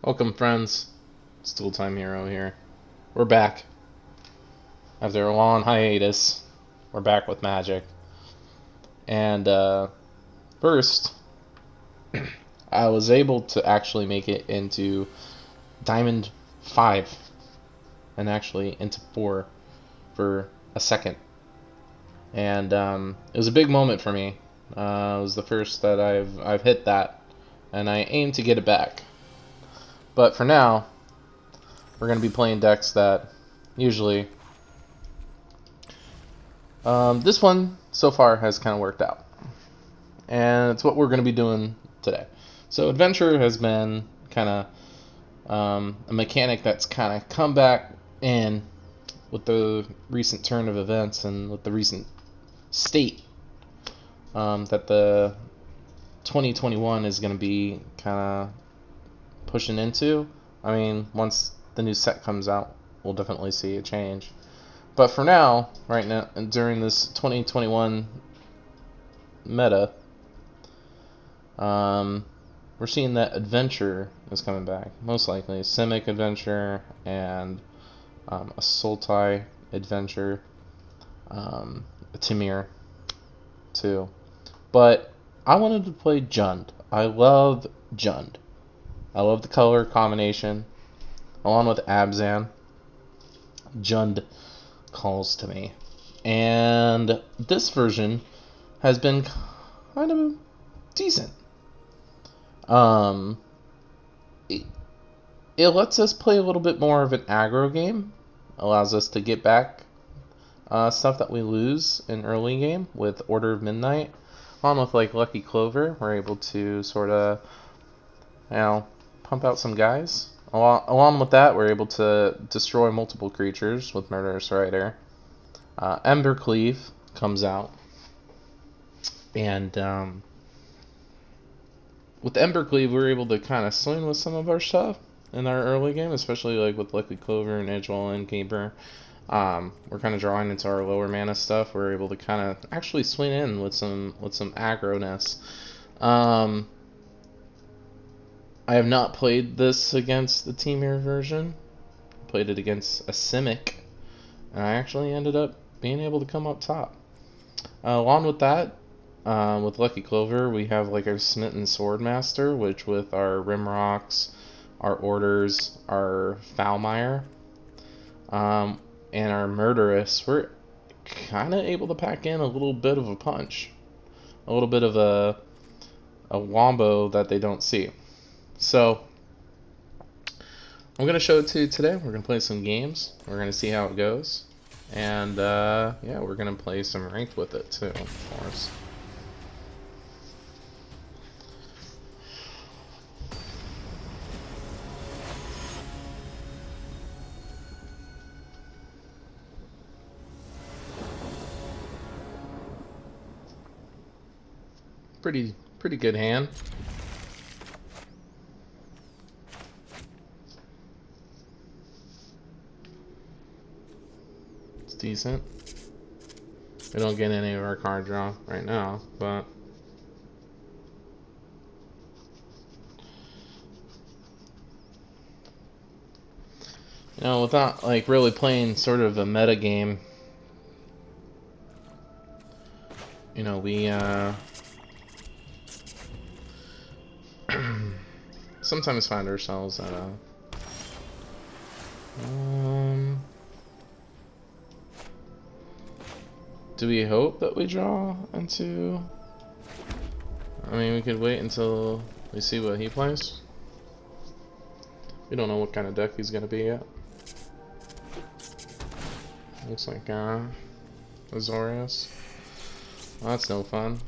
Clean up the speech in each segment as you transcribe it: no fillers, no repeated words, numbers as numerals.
Welcome, friends. It's Tool Time Hero here. We're back. After a long hiatus, we're back with Magic. And first, I was able to actually make it into Diamond 5 and actually into 4 for a second. And it was a big moment for me. It was the first that I've hit that, and I aim to get it back. But for now, we're going to be playing decks that usually... this one, so far, has kind of worked out. And it's what we're going to be doing today. So Adventure has been kind of a mechanic that's kind of come back in with the recent turn of events and with the recent state that the 2021 is going to be kind of pushing into. I mean, once the new set comes out, we'll definitely see a change. But for now, right now, during this 2021 meta, we're seeing that Adventure is coming back. Most likely, Simic Adventure and a Sultai Adventure, a Timir too. But I wanted to play Jund. I love Jund. I love the color combination. Along with Abzan, Jund calls to me. And this version has been kind of decent. It lets us play a little bit more of an aggro game. Allows us to get back stuff that we lose in early game with Order of Midnight. Along with like Lucky Clover, we're able to sort of, pump out some guys. Along with that, we're able to destroy multiple creatures with Murderous Rider. Embercleave comes out. And with Embercleave, we're able to kind of swing with some of our stuff in our early game, especially like with Lucky Clover and Edgewall and Keeper. We're kind of drawing into our lower mana stuff. We're able to kind of actually swing in with some aggro-ness. I have not played this against the Timir version. I played it against a Simic, and I actually ended up being able to come up top. Along with that, with Lucky Clover, we have like our Smitten Swordmaster, which with our Rimrocks, our Orders, our Foulmire, and our Murderous, we're kind of able to pack in a little bit of a punch. A little bit of a wombo that they don't see. So, I'm going to show it to you today. We're going to play some games. We're going to see how it goes. And, yeah, we're going to play some ranked with it, too, of course. Pretty good hand. Decent. We don't get any of our card draw right now, but without like really playing sort of a meta game, we sometimes find ourselves at a do we hope that we draw into... I mean, we could wait until we see what he plays. We don't know what kind of deck he's going to be yet. Looks like Azorius. Well, that's no fun.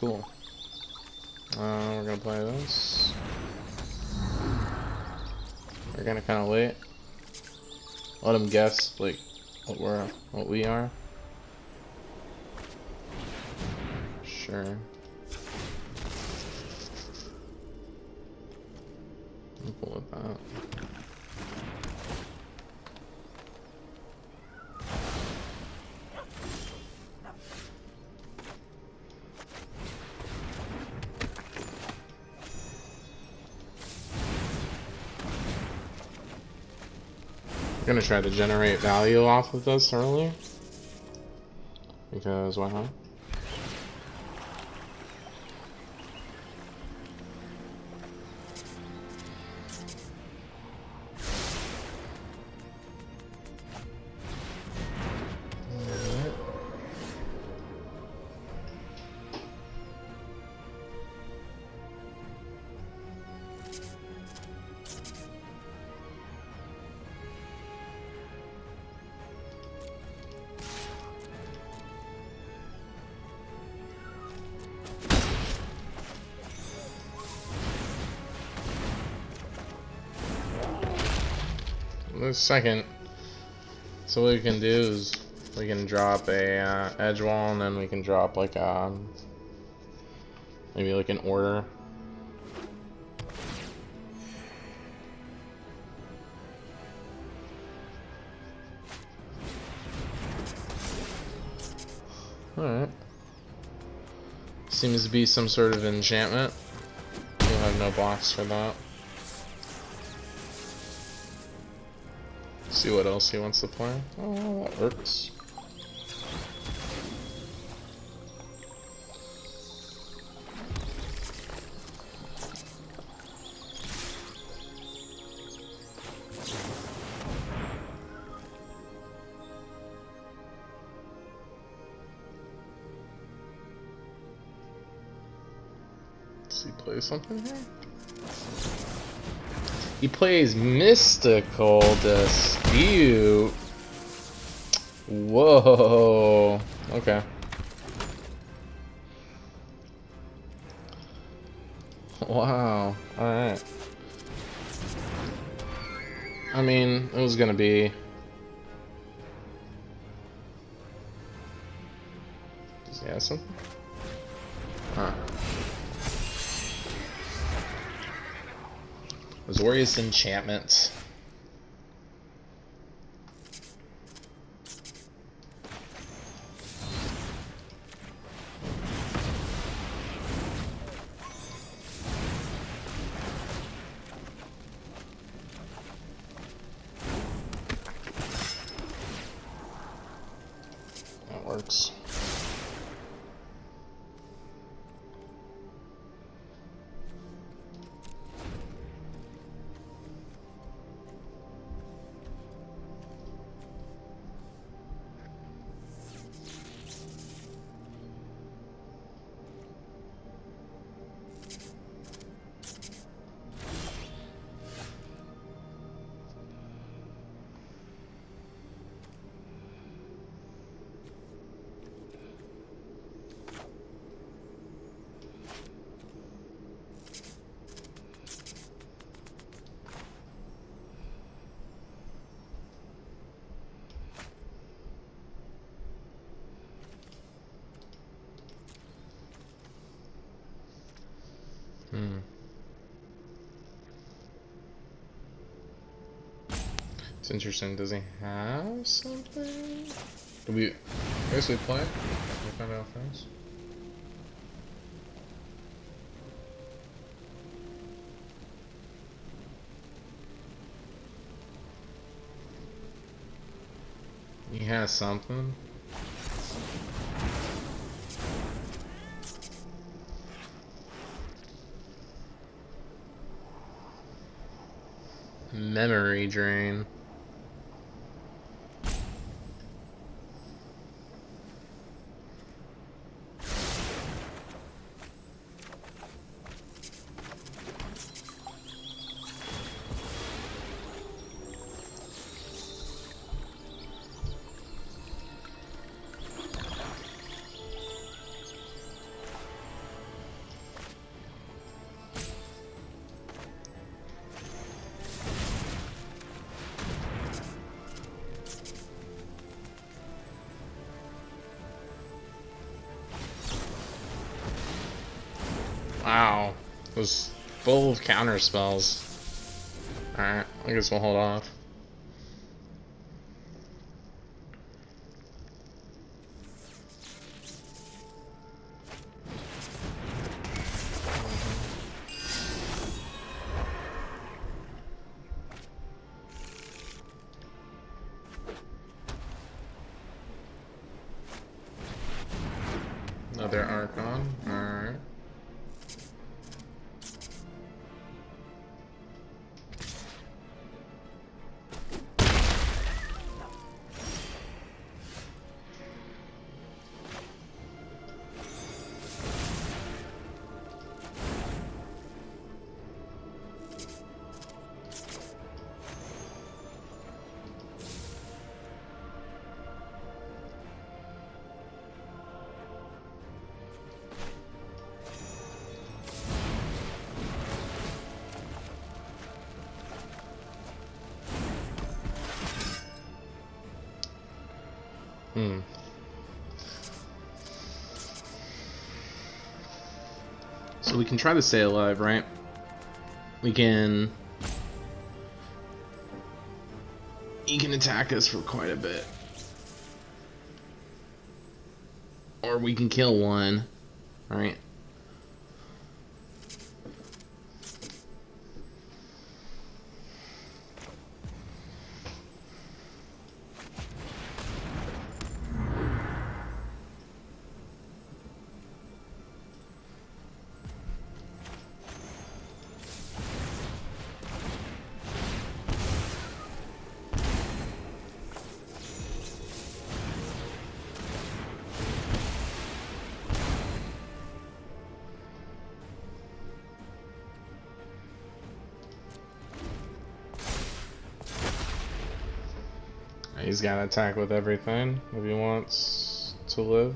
Cool. We're going to play this. We're going to kind of wait. Let him guess, like, what we are. Sure. I'm cool with that. I'm gonna try to generate value off of this early. Because why not? The second, so what we can do is we can drop a edge wall, and then we can drop like maybe like an order. All right. Seems to be some sort of enchantment. We'll have no blocks for that. See what else he wants to play. Oh, that works. Does he play something here? He plays Mystical Dispute. Whoa. Okay. Wow. Alright. I mean, it was gonna be... Does he have something? Huh. Azorius Enchantment. That works. It's interesting. Does he have something? Do we basically play? We find out things. He has something. Memory drain. Wow, it was full of counter spells. Alright, I guess we'll hold off. Another Archon. Alright. So we can try to stay alive, right? We can... He can attack us for quite a bit. Or we can kill one, right? He's got to attack with everything if he wants to live.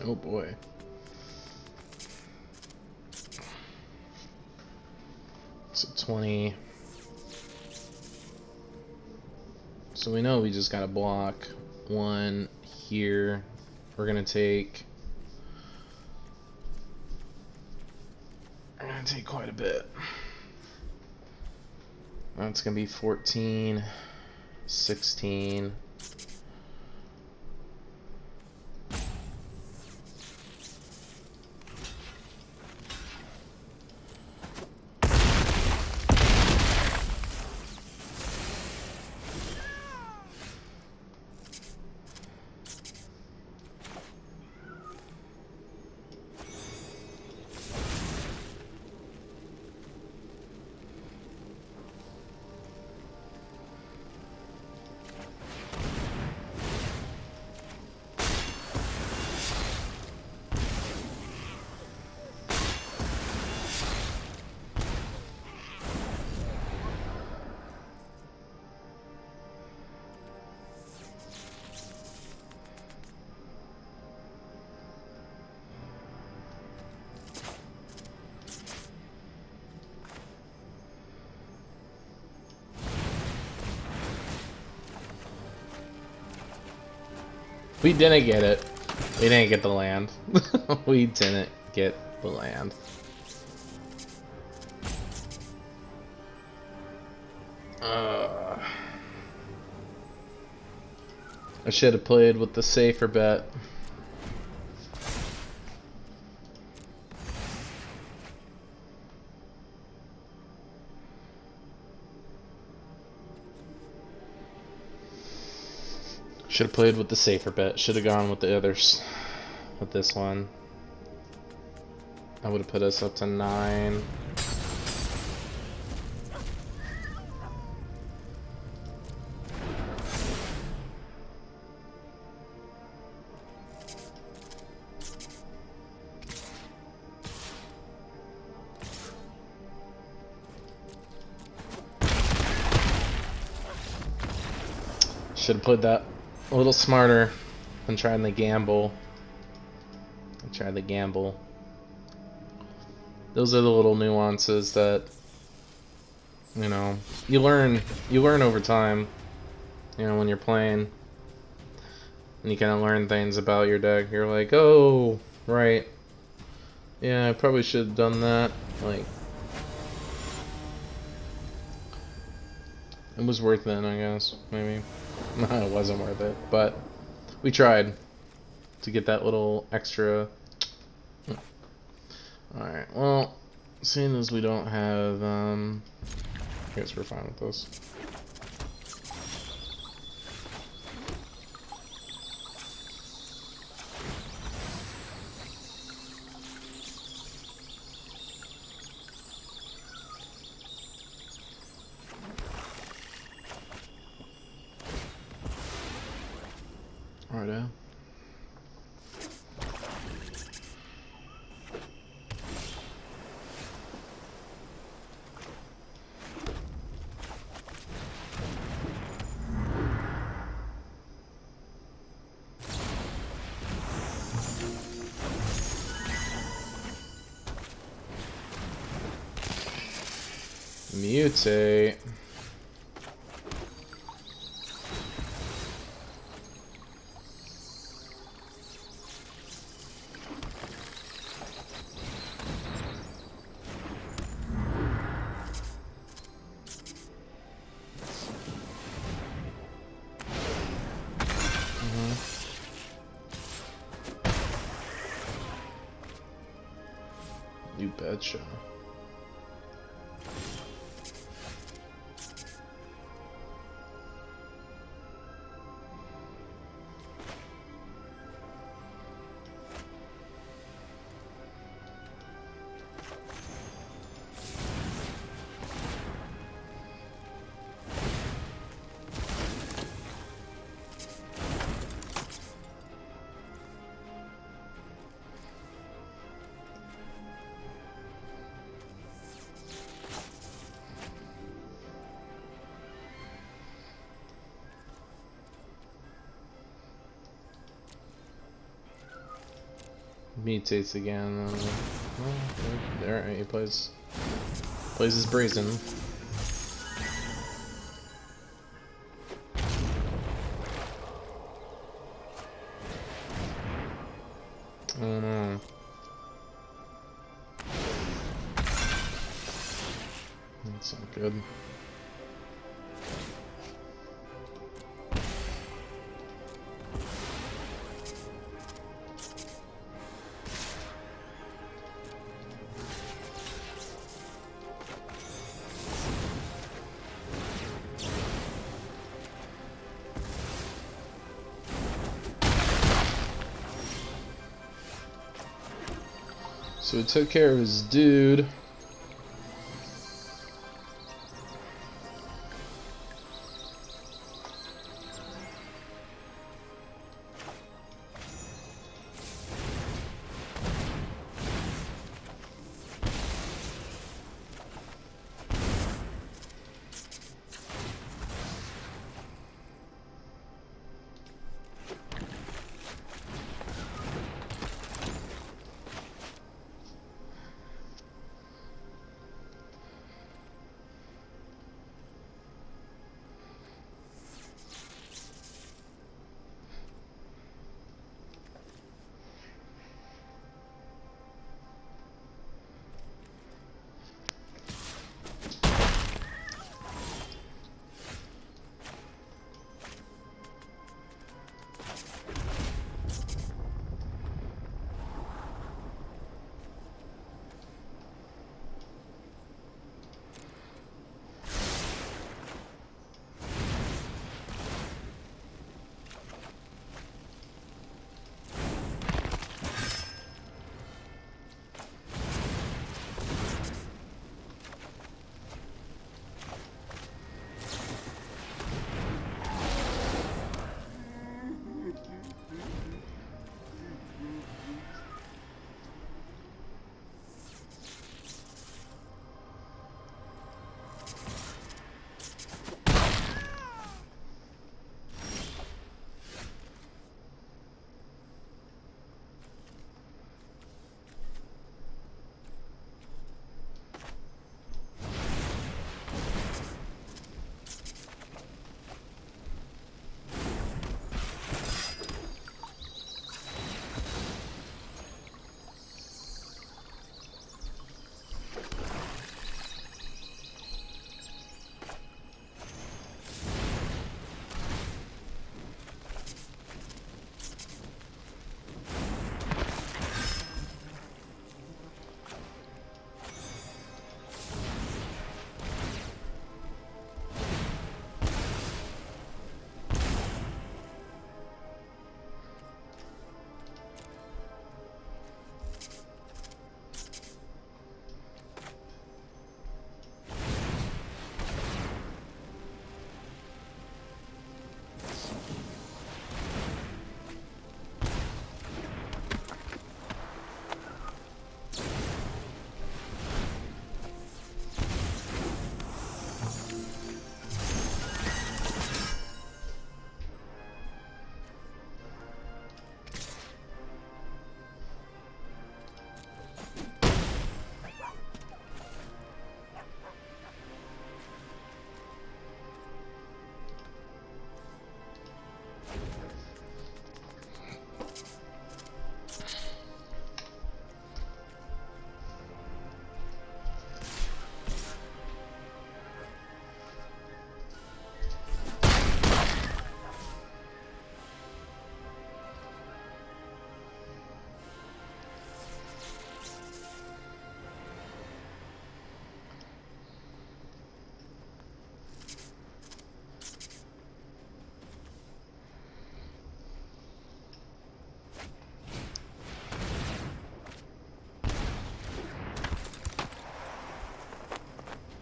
Oh boy. So 20. So we know we just gotta block one here. We're gonna take quite a bit. That's gonna be 14, 16. We didn't get it. We didn't get the land. We didn't get the land. I should have played with the safer bet. Should have played with the safer bet. Should have gone with the others. With this one. That would have put us up to 9. should have played that a little smarter than trying to gamble. I tried to gamble. Those are the little nuances that, you know, you learn over time, you know, when you're playing. And you kind of learn things about your deck. You're like, oh, right. Yeah, I probably should have done that. Like, it was worth it, I guess. Maybe. No, it wasn't worth it. But we tried to get that little extra. Alright, well, seeing as we don't have, I guess we're fine with this. Alright, mutate. You betcha. Mutates again. Well, alright, he plays his brazen. Oh no. That's not good. So he took care of his dude.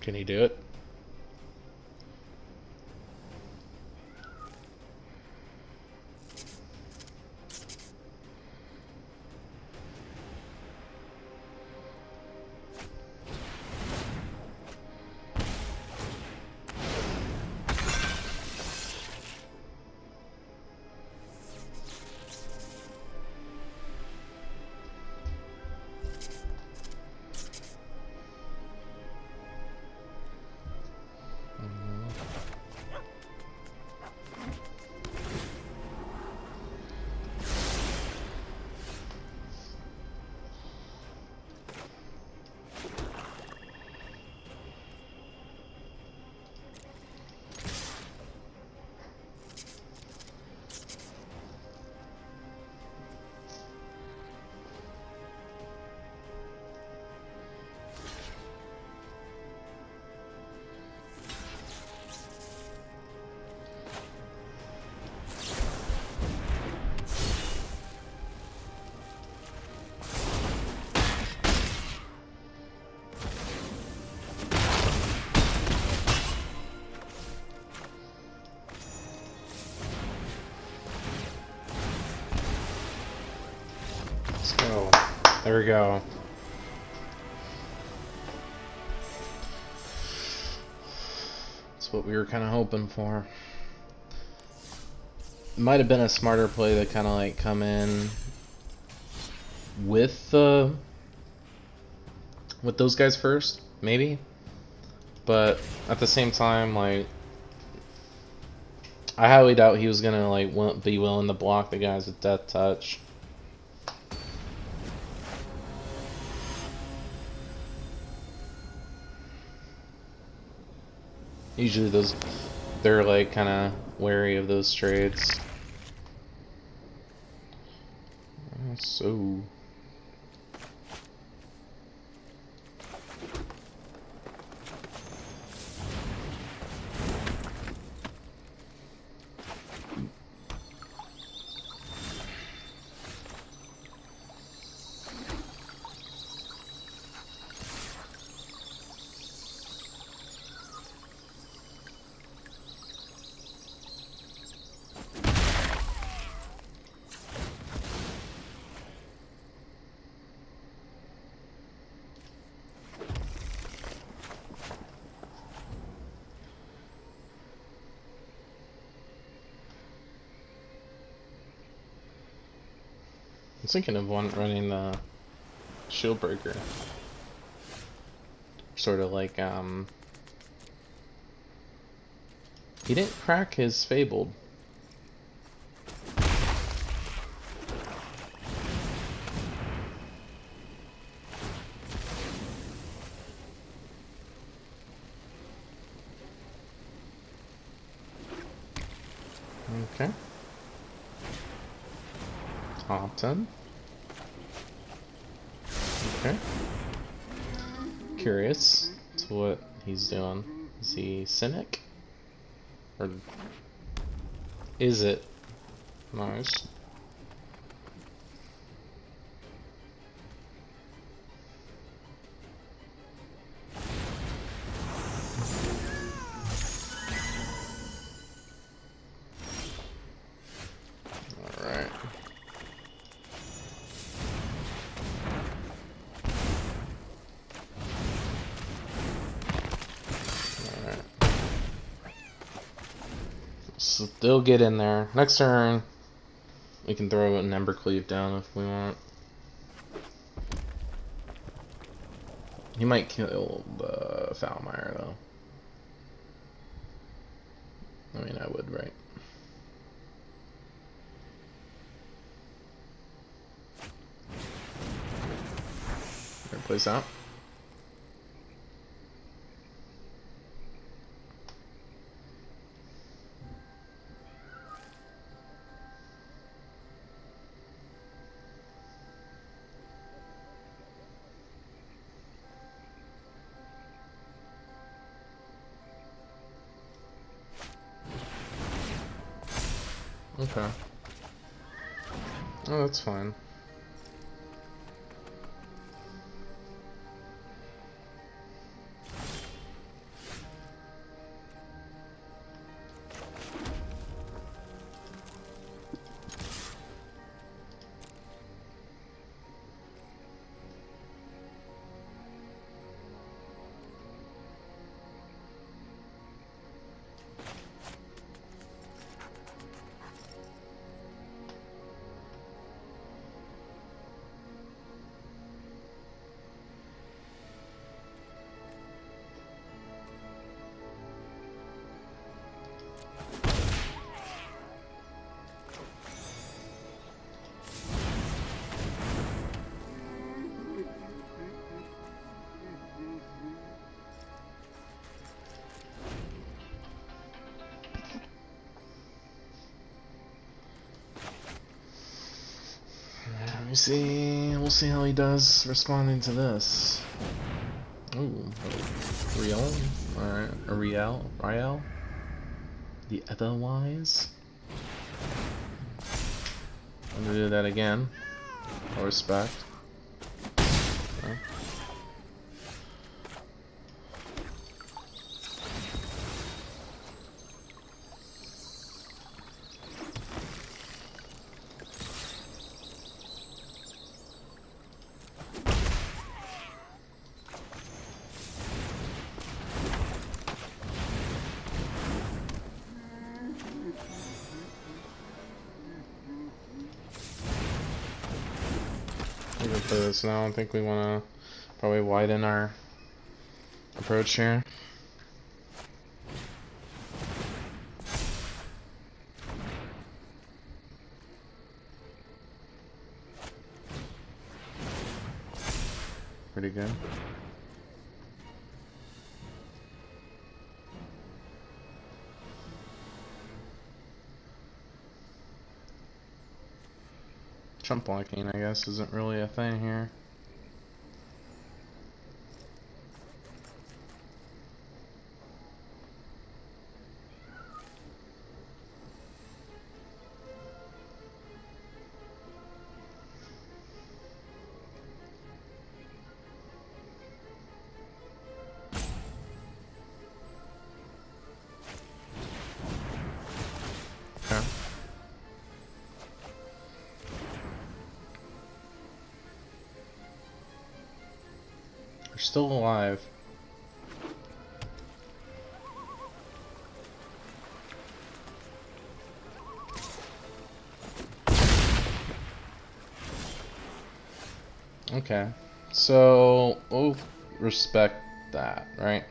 Can he do it? Let's go. There we go. That's what we were kind of hoping for. It might have been a smarter play to kind of like come in with those guys first, maybe. But at the same time, like, I highly doubt he was gonna like be willing to block the guys with Death Touch. Usually they're like kind of wary of those trades. So. I was thinking of running the shield breaker. Sort of like, he didn't crack his fabled. Okay. Top 10. Okay. Curious to what he's doing. Is he Simic? Or is it? Nice. Alright. Still get in there. Next turn, we can throw an Ember Cleave down if we want. He might kill the Foulmire though. I mean, I would, right? Replace out. Okay. Oh, that's fine. We'll see how he does responding to this. Ooh, Riel? Alright, Riel? The otherwise? I'm gonna do that again. I'll respect. Okay. For this now, I think we want to probably widen our approach here. Pretty good. Jump blocking, I guess, isn't really a thing here. Okay. We're still alive. Okay, so we'll respect that, right?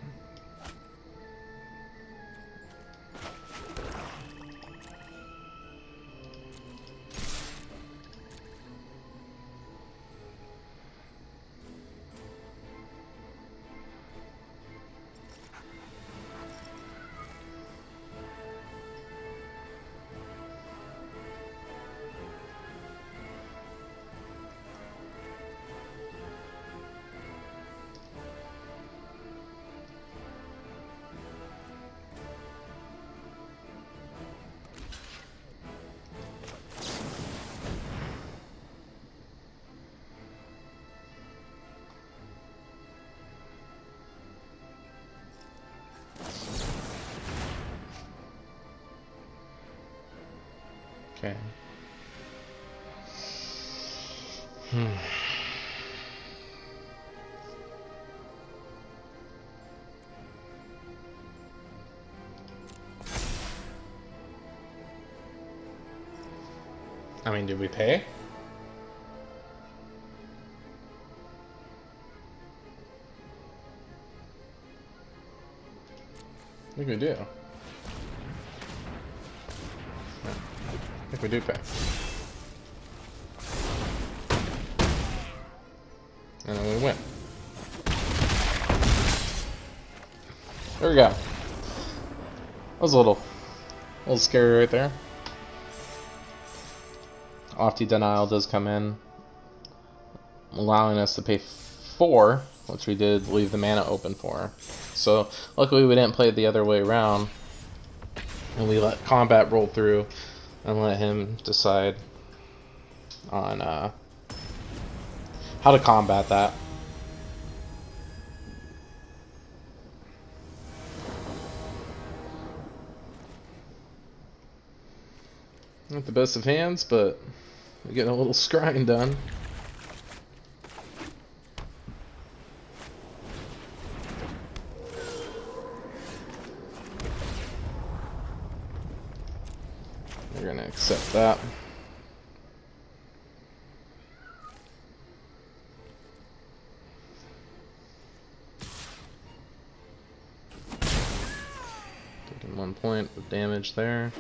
Okay. I mean, did we pay? I think we do. I think we do pay. And then we win. There we go. That was a little scary right there. Lofty Denial does come in, allowing us to pay 4, which we did leave the mana open for. So luckily we didn't play it the other way around, and we let combat roll through and let him decide on how to combat that. Not the best of hands, but we're getting a little scrying done. We're gonna accept that. Taking 1 point of damage there.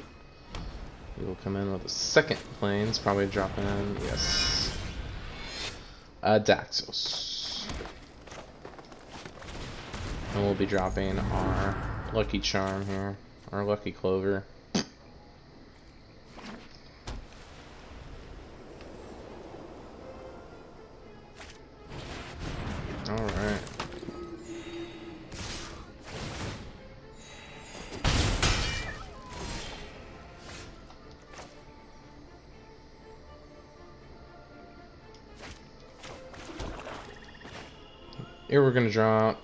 We will come in with a second planes, probably drop in, yes, Daxos. And we'll be dropping our Lucky Charm here, our Lucky Clover. Here we're gonna draw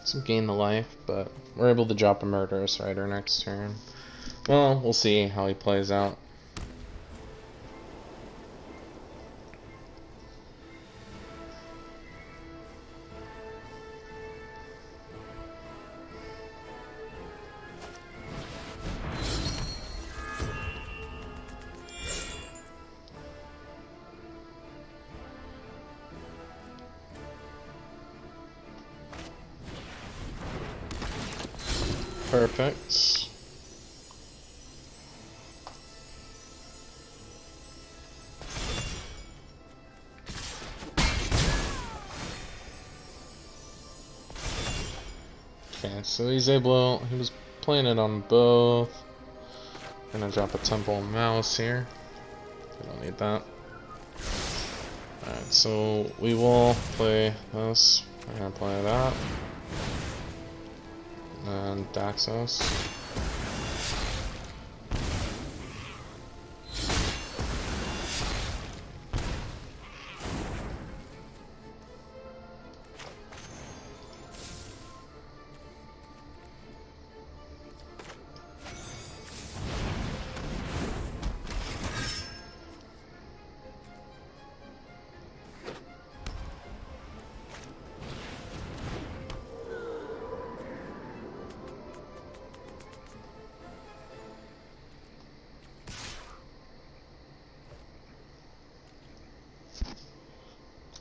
some gain the life, but we're able to drop a Murderous Rider next turn. Well, we'll see how he plays out. Perfect. Okay, so he was playing it on both. Gonna drop a Temple Mouse here. We don't need that. Alright, so we will play this. We're gonna play that. And Daxos.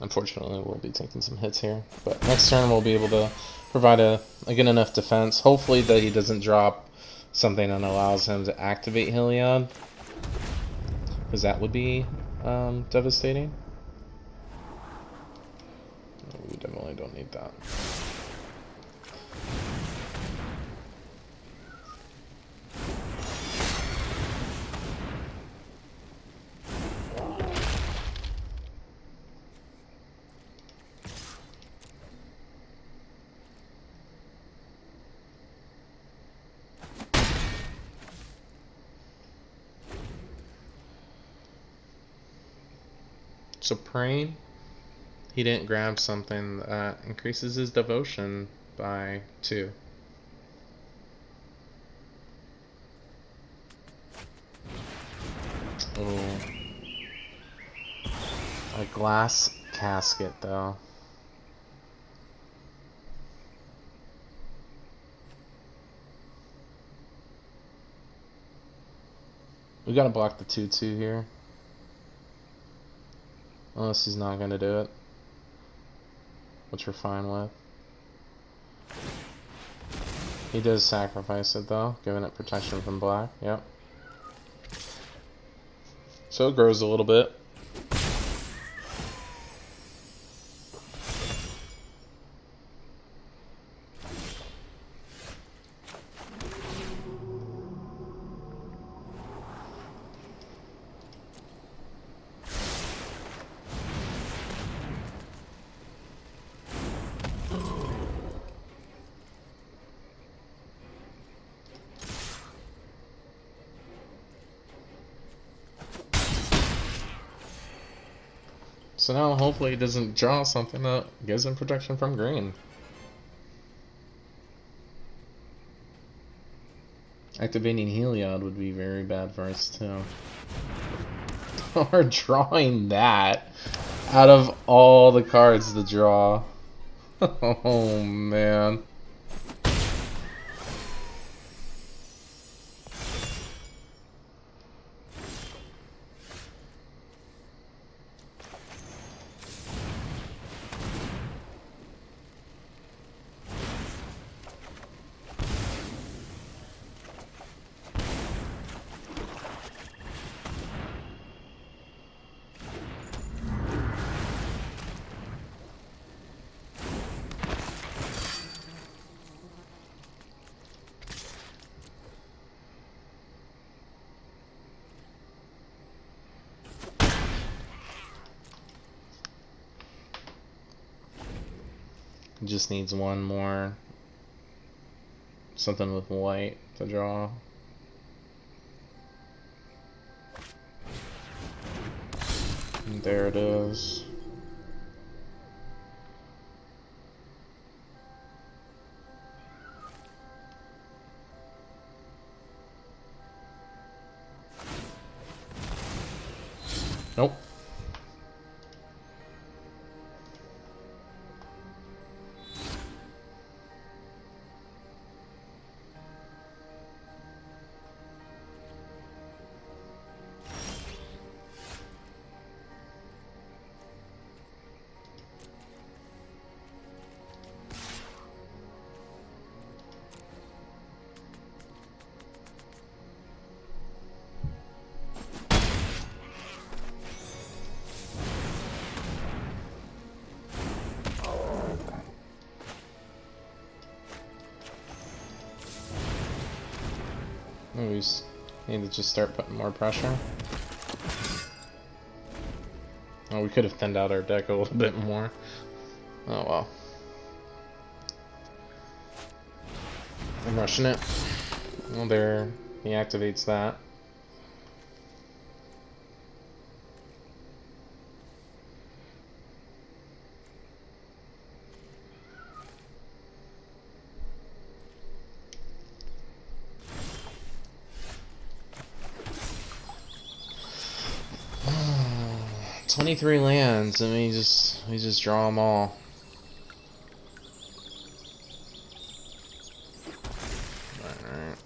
Unfortunately, we'll be taking some hits here, but next turn we'll be able to provide a good enough defense. Hopefully that he doesn't drop something that allows him to activate Heliod, because that would be devastating. We definitely don't need that. So praying, he didn't grab something that increases his devotion by 2. Oh, a glass casket though. We gotta block the 2/2 here. Unless he's not gonna do it, which we're fine with. He does sacrifice it though, giving it protection from black. Yep. So it grows a little bit. So now hopefully he doesn't draw something that gives him protection from green. Activating Heliod would be very bad for us too. Or drawing that out of all the cards to draw. Oh man. He just needs one more. Something with white to draw. And there it is. Nope. We need to just start putting more pressure. Oh, we could have thinned out our deck a little bit more. Oh well. I'm rushing it. Well, there. He activates that. Oh, 23 lands, and we just draw them all. Alright.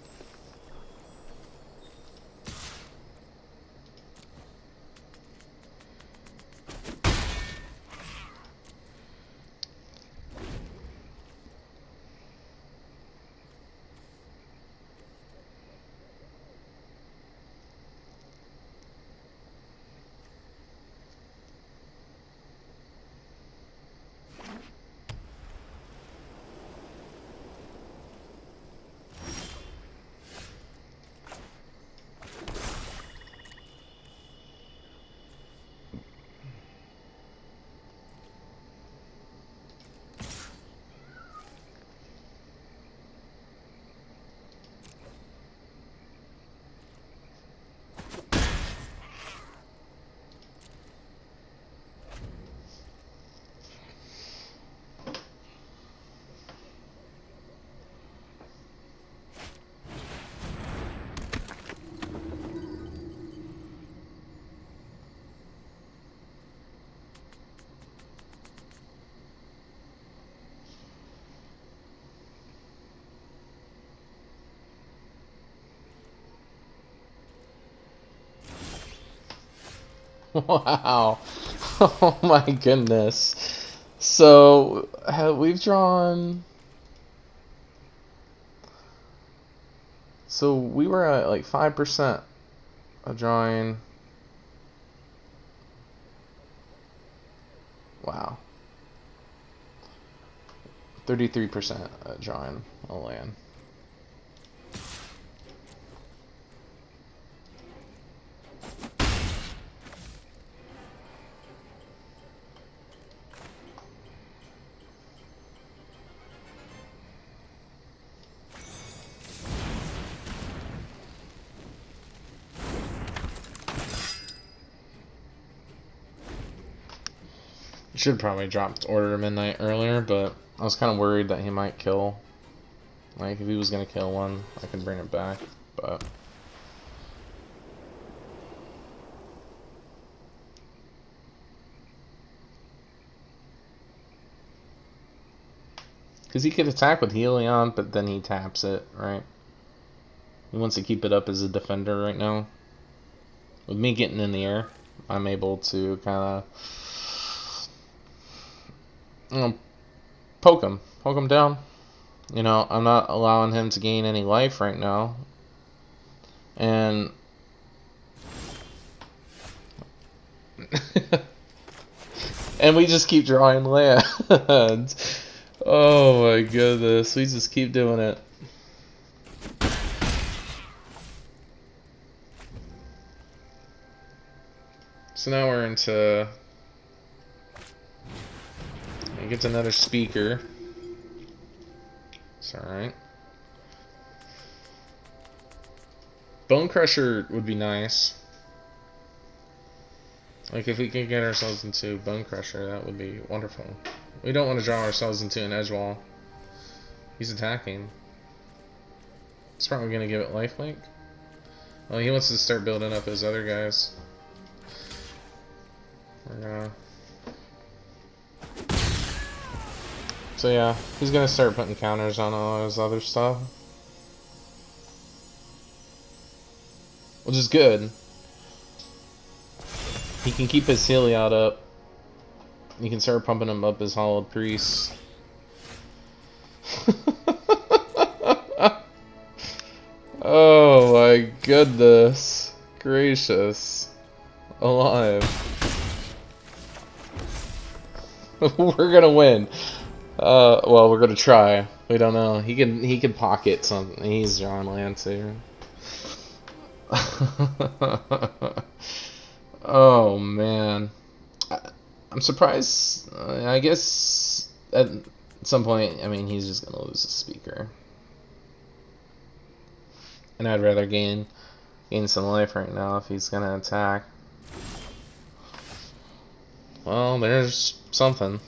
Wow. Oh my goodness. So, we've drawn... So, we were at like 5% of drawing... Wow. 33% of drawing a land. Should probably dropped Order of Midnight earlier, but I was kind of worried that he might kill. Like, if he was going to kill one, I could bring it back, but... Because he could attack with Helion, but then he taps it, right? He wants to keep it up as a defender right now. With me getting in the air, I'm able to kind of poke him down. You know, I'm not allowing him to gain any life right now. And and we just keep drawing lands. Oh my goodness, we just keep doing it. So now we're into... He gets another speaker. It's alright. Bone Crusher would be nice. Like, if we could get ourselves into Bone Crusher, that would be wonderful. We don't want to draw ourselves into an edge wall. He's attacking. He's probably going to give it lifelink. Well, he wants to start building up his other guys. So yeah, he's going to start putting counters on all his other stuff. Which is good. He can keep his Heliod up. You can start pumping him up as Hollowed Priests. Oh my goodness gracious alive. We're gonna win. Well, we're gonna try. We don't know. He can pocket something. He's John Lancer. Oh man, I'm surprised. I guess at some point, I mean, he's just gonna lose the speaker, and I'd rather gain some life right now if he's gonna attack. Well, there's something.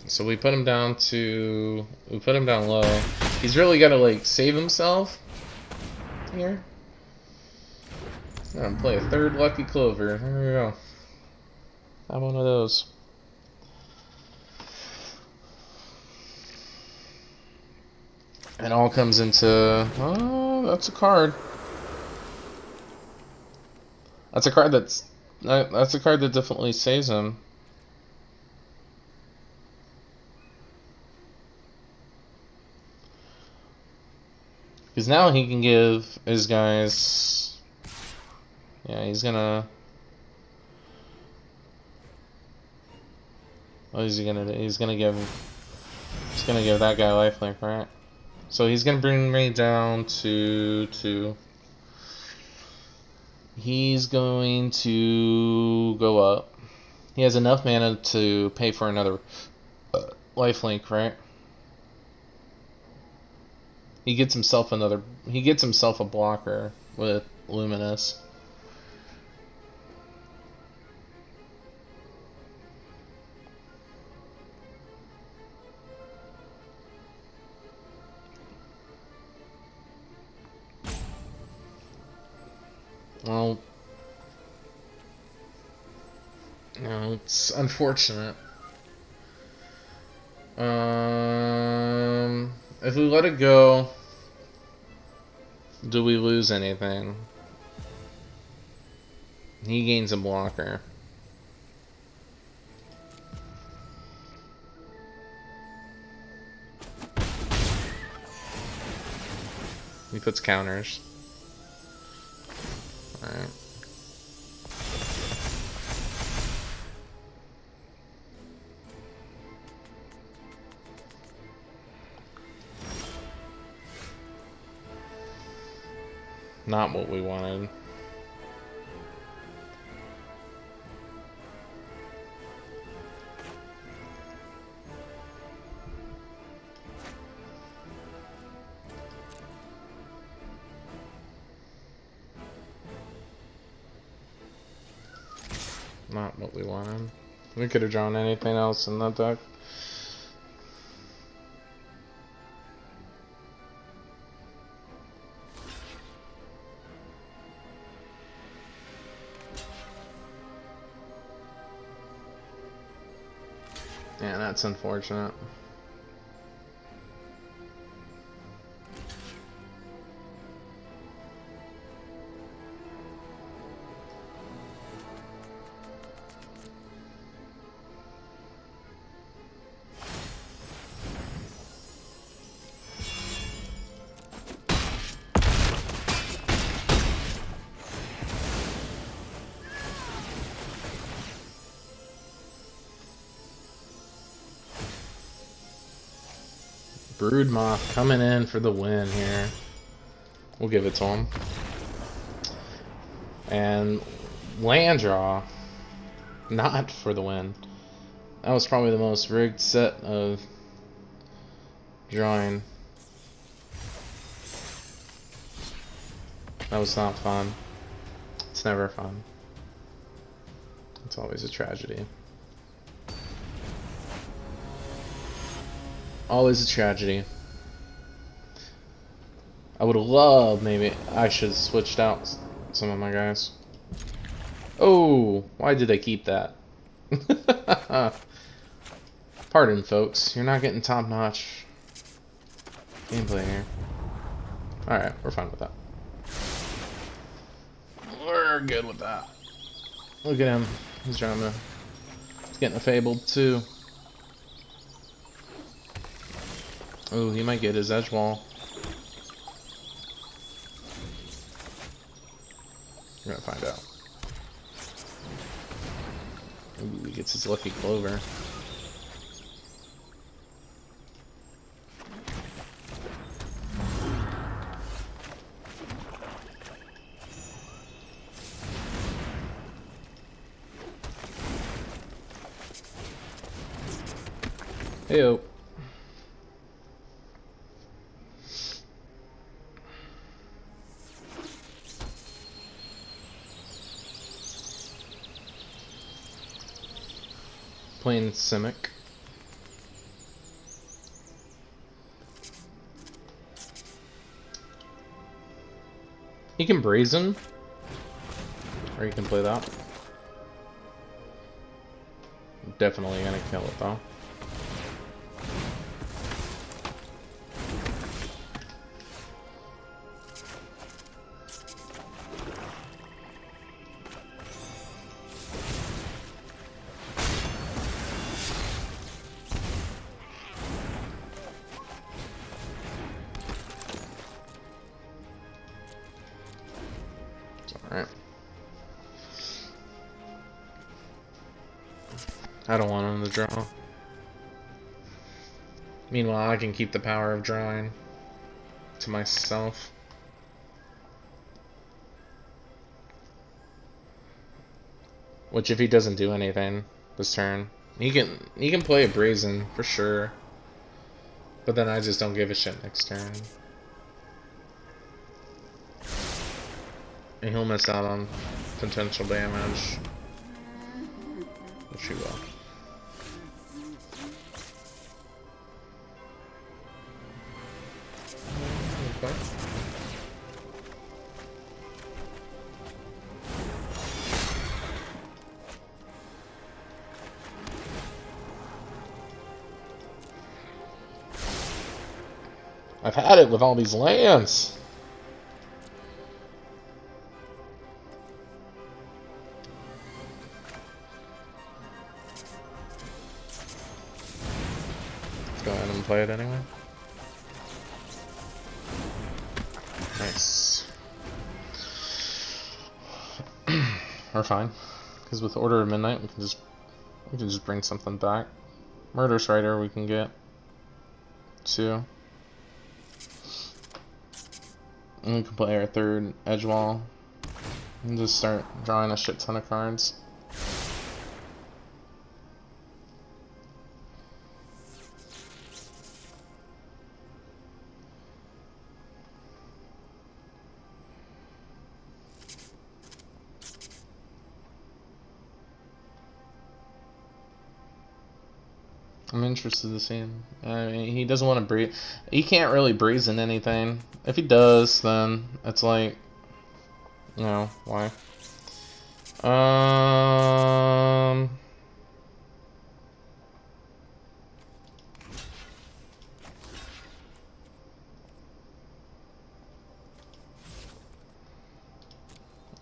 So we put him down low. He's really gotta like save himself here. I'm gonna play a third Lucky Clover. There we go. Have one of those. It all comes into... Oh, that's a card. That's a card that definitely saves him. Because now he can give his guys... Yeah, he's gonna... What is he gonna do? He's gonna give that guy lifelink, right? So he's gonna bring me down to 2. He's going to go up. He has enough mana to pay for another lifelink, right? He gets himself a blocker with Luminous. Well, you know, it's unfortunate. If we let it go, do we lose anything? He gains a blocker. He puts counters. Alright. Not what we wanted. Not what we wanted. We could have drawn anything else in that deck. Yeah, that's unfortunate. Broodmoth coming in for the win here. We'll give it to him. And land draw, not for the win. That was probably the most rigged set of Drawing. That was not fun. It's never fun. It's always a tragedy. Always a tragedy. I would love, maybe I should have switched out some of my guys. Oh, why did I keep that? Pardon, folks. You're not getting top-notch gameplay here. Alright, we're fine with that. We're good with that. Look at him. He's trying to... He's getting a fabled, too. Oh, he might get his edge wall. We're gonna find out. Ooh, he gets his lucky clover. Heyo. Playing Simic. You can brazen, or you can play that. Definitely gonna kill it though. Alright. I don't want him to draw. Meanwhile, I can keep the power of drawing to myself. Which, if he doesn't do anything this turn, he can play a brazen for sure. But then I just don't give a shit next turn. And he'll miss out on potential damage. Which he will. Okay. I've had it with all these lands. Let's go ahead and play it anyway. Nice. We're fine, because with Order of Midnight we can just bring something back. Murder Strider we can get 2. And we can play our 3rd edge wall and just start drawing a shit ton of cards. I'm interested to see him. I mean, he doesn't want to breathe. He can't really brazen anything. If he does, then it's like, you know, why?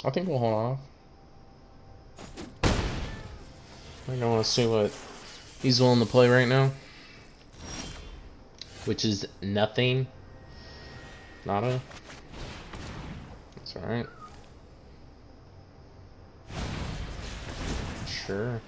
I think we'll hold off. I don't want to see what he's willing to play right now, which is nothing. Nada. That's alright. Sure.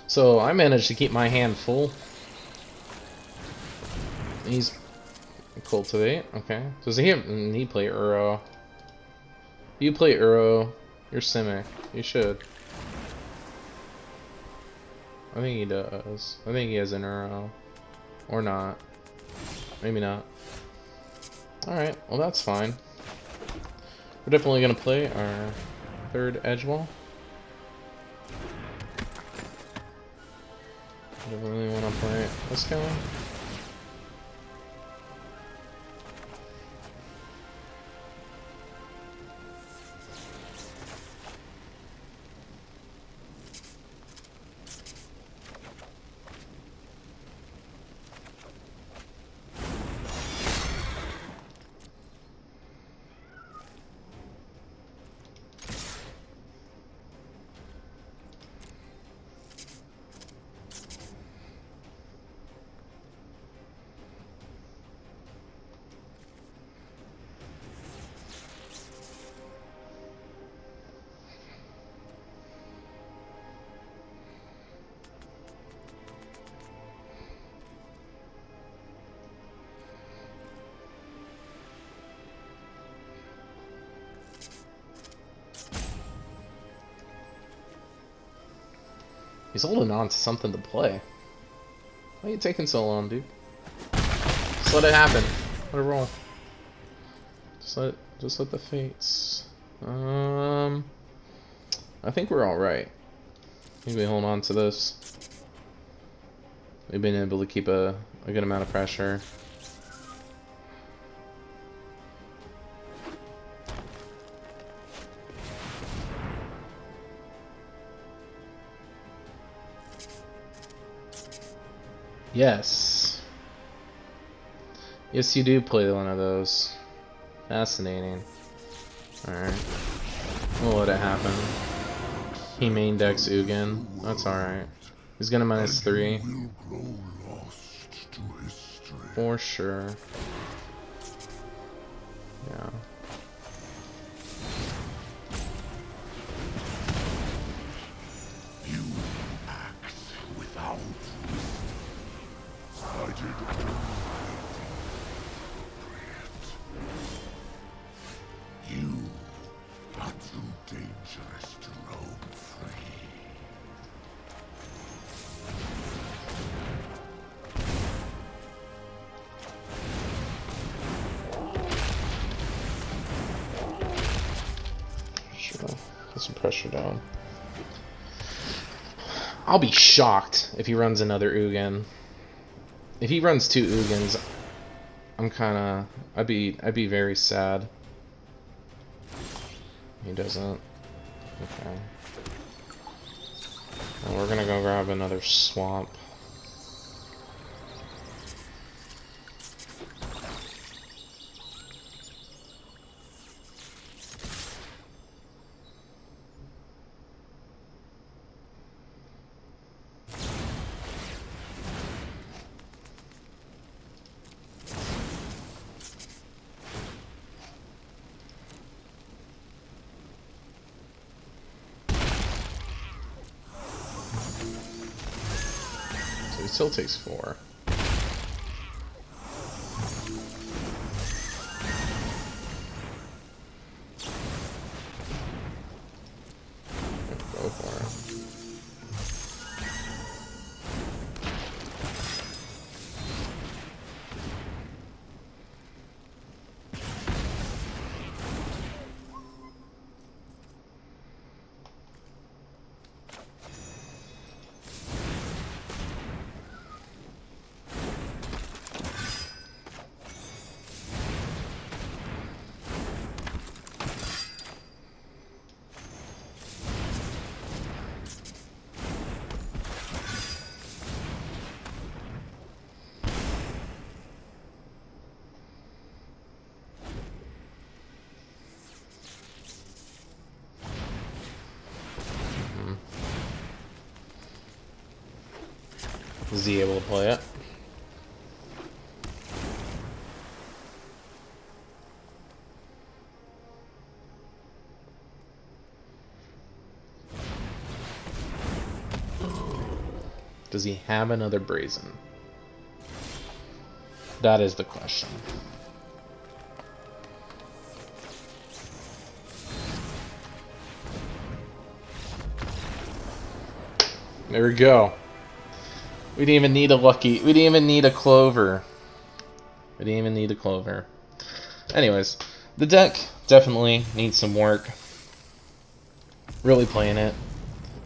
So I managed to keep my hand full. He's cultivate. Okay. Does he play Uro? You play Uro. You're Simic. You should. I think he does. I think he has an Uro. Or not. Maybe not. Alright, well that's fine. We're definitely gonna play our third edge wall. I don't really wanna play this guy. He's holding on to something to play. Why are you taking so long, dude? Just let it happen. Let it roll. Just let the fates. I think we're alright. I think we hold on to this. We've been able to keep a good amount of pressure. Yes. Yes, you do play one of those. Fascinating. Alright. We'll let it happen. He main decks Ugin. That's alright. He's gonna -3. For sure. Yeah. You act without. I did. You are too dangerous to roam free. Sure. Put some pressure down. I'll be shocked if he runs another Ugin. If he runs 2 Ugins, I'd be very sad. He doesn't. Okay. Well, we're gonna go grab another swamp. So he still takes 4. Go for it. Is he able to play it? Does he have another Brazen? That is the question. There we go. We didn't even need a lucky. We didn't even need a clover. We didn't even need a clover. Anyways, the deck definitely needs some work. Really playing it.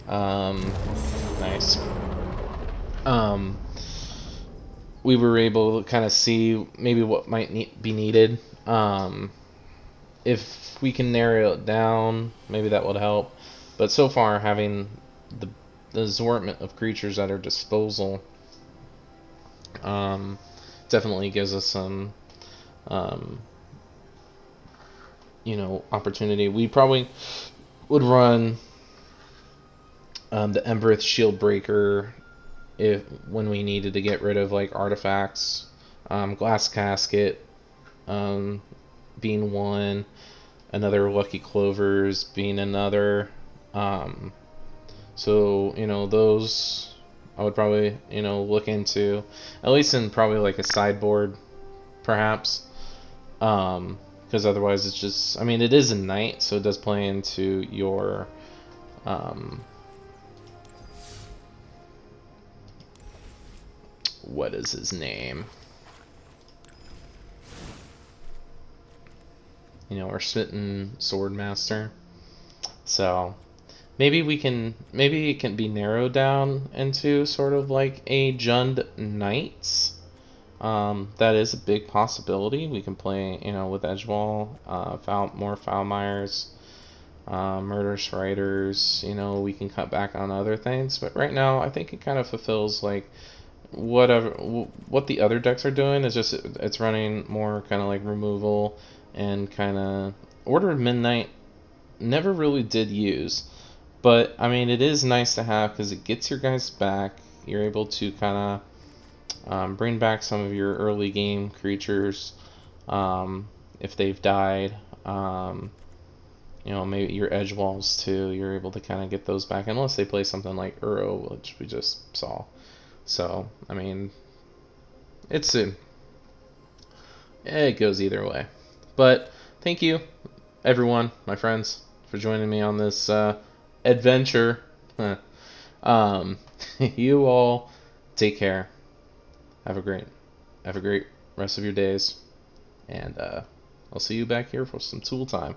Nice. We were able to kind of see maybe what might be needed. If we can narrow it down, maybe that would help. But so far, having the assortment of creatures at our disposal definitely gives us some, opportunity. We probably would run the Embereth Shield Breaker when we needed to get rid of like artifacts, Glass Casket being one, another Lucky Clovers being another. So those I would probably look into, at least in probably like a sideboard, perhaps. Because otherwise it's just, I mean, it is a knight, so it does play into your what is his name? Our Smitten Swordmaster. So maybe it can be narrowed down into sort of like a Jund Knights. That is a big possibility. We can play, with Edgewall, more Foulmires, Murderous Riders. We can cut back on other things, but right now I think it kind of fulfills like what the other decks are doing. Is just it's running more kind of like removal and kind of Order of Midnight. Never really did use, but I mean it is nice to have because it gets your guys back. You're able to kind of bring back some of your early game creatures if they've died. Maybe your edge walls too. You're able to kind of get those back unless they play something like Uro, which we just saw. So I mean, it goes either way. But thank you, everyone, my friends, for joining me on this adventure. You all take care. Have a great rest of your days, and I'll see you back here for some tool time.